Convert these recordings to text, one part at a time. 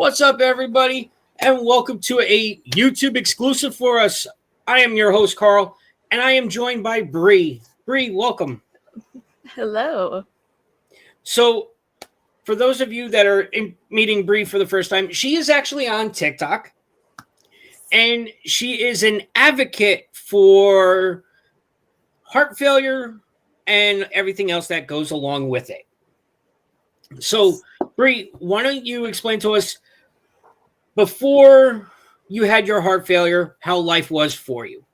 What's up, everybody? And welcome to a YouTube exclusive for us. I am your host, Carl, and I am joined by Bree. Bree, welcome. Hello. So, for those of you that are meeting Bree for the first time, she is actually on TikTok, and she is an advocate for heart failure and everything else that goes along with it. So, Bree, why don't you explain to us before you had your heart failure, how life was for you?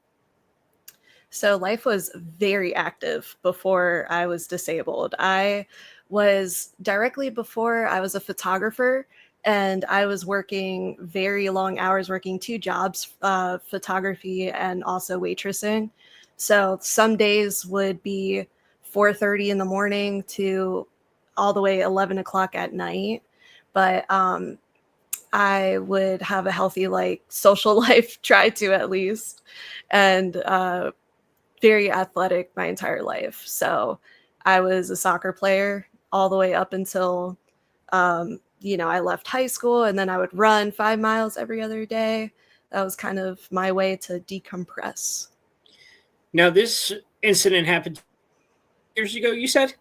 So life was very active before I was disabled. I was directly before I was a photographer, and I was working very long hours, working two jobs, photography and also waitressing. So some days would be 4:30 in the morning to all the way 11 o'clock at night. But I would have a healthy, like, social life, try to at least, and very athletic my entire life. So I was a soccer player all the way up until, I left high school, and then I would run 5 miles every other day. That was kind of my way to decompress. Now, this incident happened years ago, you said?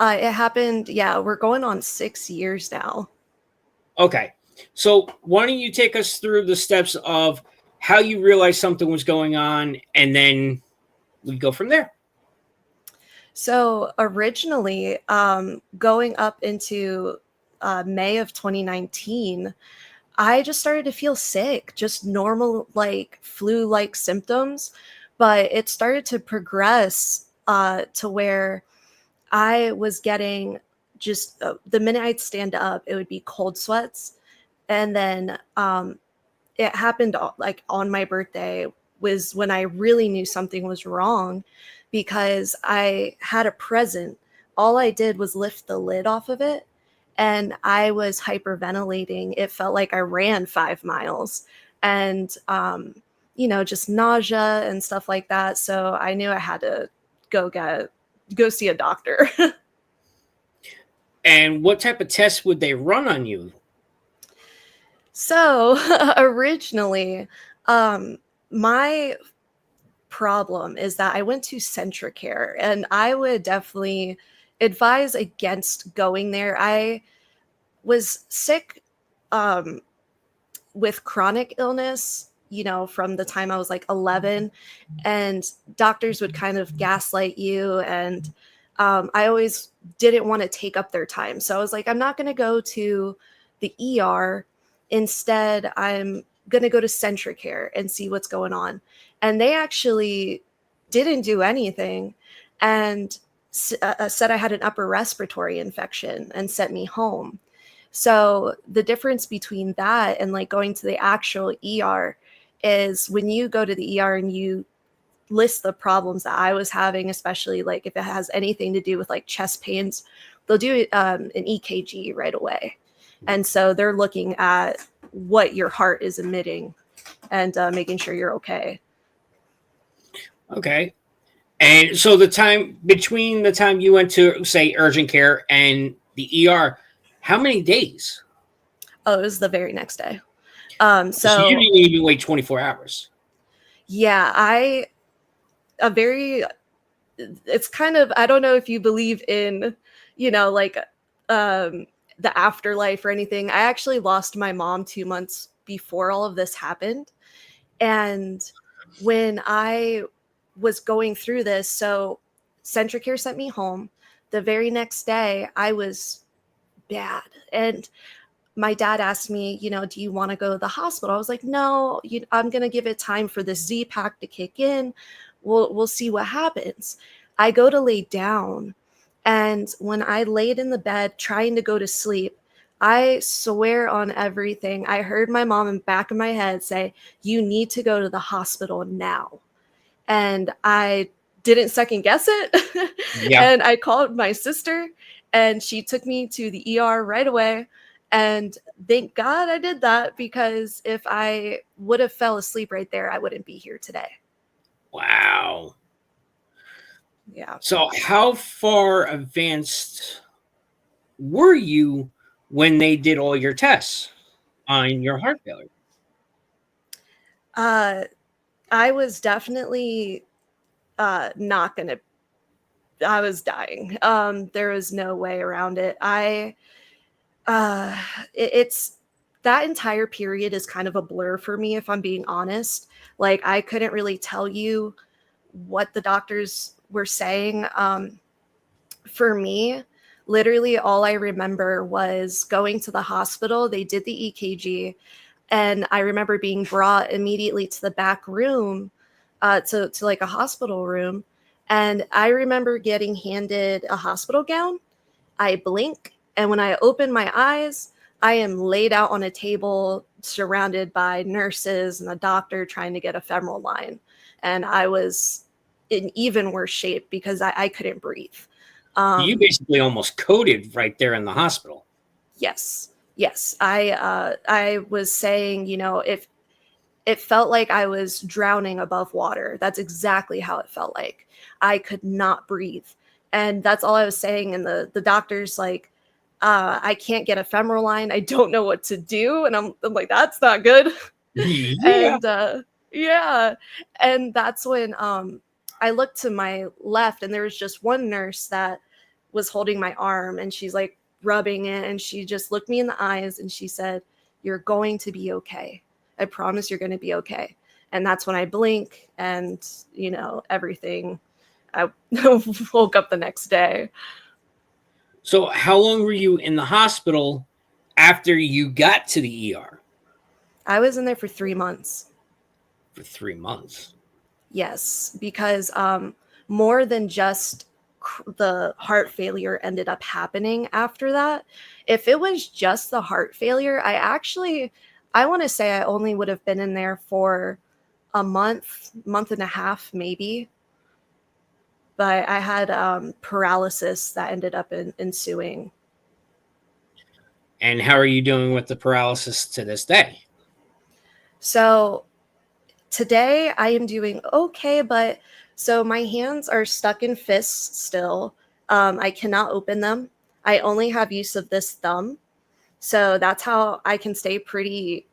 It happened, yeah, we're going on 6 years now. Okay. So, why don't you take us through the steps of how you realized something was going on, and then we go from there. So originally, going up into May of 2019, I just started to feel sick, just normal, like flu-like symptoms, but it started to progress to where I was getting just the minute I'd stand up, it would be cold sweats, and then it happened like on my birthday was when I really knew something was wrong, because I had a present. All I did was lift the lid off of it, and I was hyperventilating. It felt like I ran 5 miles, and just nausea and stuff like that. So I knew I had to go see a doctor. And what type of tests would they run on you? So originally, my problem is that I went to Centricare, and I would definitely advise against going there. I was sick um, with chronic illness, from the time I was like 11, and doctors would kind of gaslight you. And I always didn't want to take up their time. So I was like, I'm not going to go to the ER. Instead, I'm going to go to Centricare and see what's going on. And they actually didn't do anything, and said I had an upper respiratory infection and sent me home. So the difference between that and like going to the actual ER is when you go to the ER and you list the problems that I was having, especially like if it has anything to do with like chest pains, they'll do an EKG right away. And so they're looking at what your heart is emitting and making sure you're okay. Okay. And so, the time between the time you went to, say, urgent care and the ER, how many days? Oh, it was the very next day. So, you didn't even wait 24 hours. Yeah, it's kind of, I don't know if you believe in, like the afterlife or anything. I actually lost my mom 2 months before all of this happened. And when I was going through this, so Centricare sent me home. The very next day, I was bad. And my dad asked me, do you want to go to the hospital? I was like, no, I'm going to give it time for the Z-Pack to kick in. We'll see what happens. I go to lay down, and when I laid in the bed trying to go to sleep, I swear on everything, I heard my mom in the back of my head say, you need to go to the hospital now. And I didn't second guess it. Yeah. And I called my sister, and she took me to the ER right away. And thank God I did that, because if I would have fell asleep right there, I wouldn't be here today. Wow. Yeah. So, how far advanced were you when they did all your tests on your heart failure? Uh, I was definitely not gonna. I was dying. There was no way around it. Uh, it's that entire period is kind of a blur for me, if I'm being honest. Like, I couldn't really tell you what the doctors were saying. For me, literally all I remember was going to the hospital. They did the EKG, and I remember being brought immediately to the back room, to like a hospital room. And I remember getting handed a hospital gown. I blink, and when I open my eyes, I am laid out on a table surrounded by nurses and a doctor trying to get a femoral line. And I was in even worse shape because I couldn't breathe. You Um, basically almost coded right there in the hospital. yes, yes. I was saying, if it felt like I was drowning above water. That's exactly how it felt like. I could not breathe. And that's all I was saying. And the doctor's like, I can't get a femoral line. I don't know what to do. And I'm like, that's not good. Yeah. And yeah. And that's when I looked to my left, and there was just one nurse that was holding my arm, and she's like rubbing it. And she just looked me in the eyes and she said, "You're going to be okay. I promise you're going to be okay." And that's when I blink, and everything. I woke up the next day. So how long were you in the hospital after you got to the ER? I was in there for 3 months. For 3 months. Yes, because more than just the heart failure ended up happening after that. If it was just the heart failure, I want to say I only would have been in there for a month and a half, maybe. But I had paralysis that ended up ensuing. And how are you doing with the paralysis to this day? So today I am doing okay, but so my hands are stuck in fists still. I cannot open them. I only have use of this thumb. So that's how I can stay pretty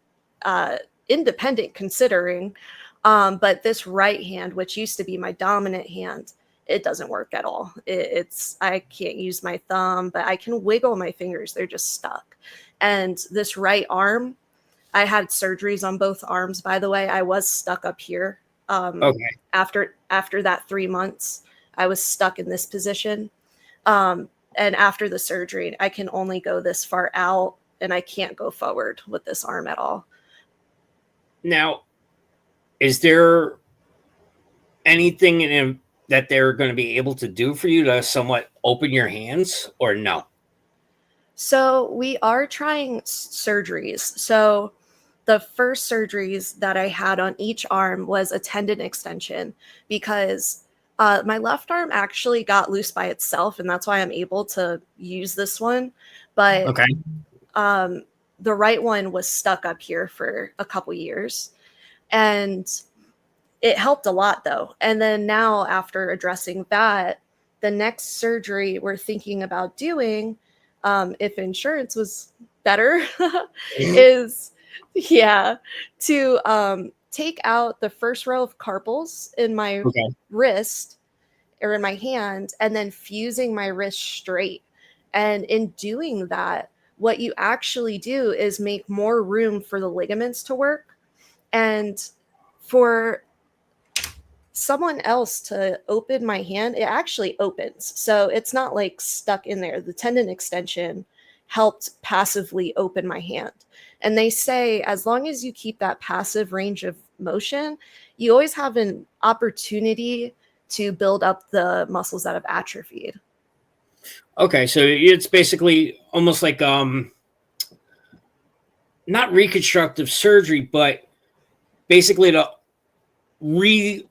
uh, independent considering. But this right hand, which used to be my dominant hand, it doesn't work at all. I can't use my thumb, but I can wiggle my fingers. They're just stuck. And this right arm, I had surgeries on both arms, by the way. I was stuck up here. Okay. After that 3 months, I was stuck in this position. And after the surgery, I can only go this far out, and I can't go forward with this arm at all. Now, is there anything that they're going to be able to do for you to somewhat open your hands, or no? So we are trying surgeries. So the first surgeries that I had on each arm was a tendon extension because my left arm actually got loose by itself, and that's why I'm able to use this one. But Okay. um, the right one was stuck up here for a couple years, and it helped a lot though. And then now, after addressing that, the next surgery we're thinking about doing, if insurance was better, is yeah, to take out the first row of carpals in my Okay. wrist or in my hand, and then fusing my wrist straight. And in doing that, what you actually do is make more room for the ligaments to work. And for someone else to open my hand, it actually opens. So it's not like stuck in there. The tendon extension helped passively open my hand. And they say as long as you keep that passive range of motion, you always have an opportunity to build up the muscles that have atrophied. Okay, so it's basically almost like not reconstructive surgery, but basically to re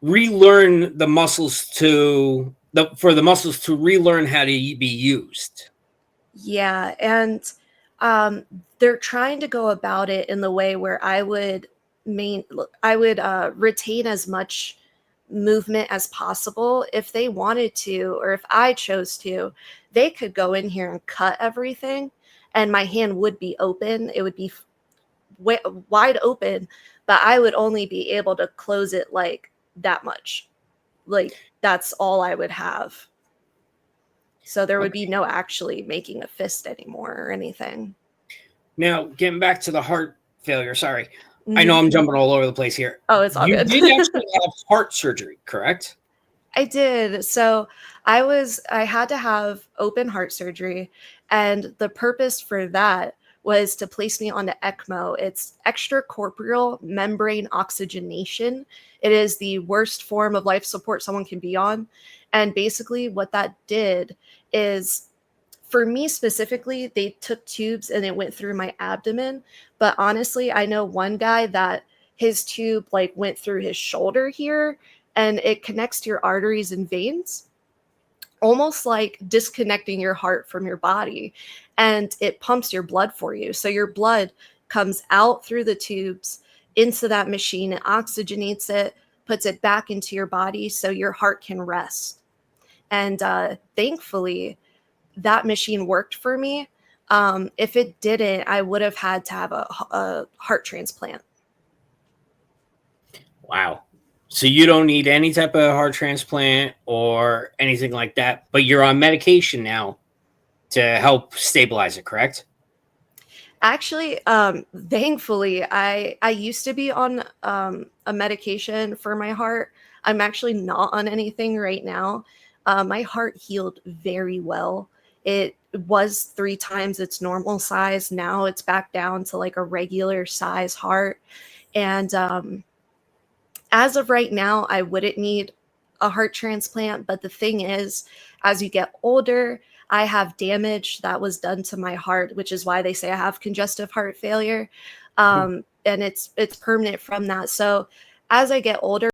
relearn the muscles to the for the muscles to relearn how to be used. Yeah, and um, they're trying to go about it in the way where I would retain as much movement as possible. If they wanted to, or if I chose to, they could go in here and cut everything, and my hand would be open. It would be wide open, but I would only be able to close it like that much. Like, that's all I would have. So there would be no actually making a fist anymore or anything. Now, getting back to the heart failure, sorry. I know I'm jumping all over the place here. Oh, it's all You good. did actually have heart surgery, correct? I did. So I had to have open heart surgery, and the purpose for that was to place me onto ECMO. It's extracorporeal membrane oxygenation. It is the worst form of life support someone can be on. And basically what that did is, for me specifically, they took tubes and it went through my abdomen. But honestly, I know one guy that his tube like went through his shoulder here, and it connects to your arteries and veins, almost like disconnecting your heart from your body, and it pumps your blood for you. So your blood comes out through the tubes into that machine, it oxygenates it, puts it back into your body so your heart can rest. And thankfully, that machine worked for me. If it didn't, I would have had to have a heart transplant. Wow. So you don't need any type of heart transplant or anything like that, but you're on medication now to help stabilize it, correct? Actually, thankfully, I used to be on a medication for my heart. I'm actually not on anything right now. My heart healed very well. It was 3 times its normal size. Now it's back down to like a regular size heart. And as of right now, I wouldn't need a heart transplant. But the thing is, as you get older, I have damage that was done to my heart, which is why they say I have congestive heart failure. And it's permanent from that. So as I get older,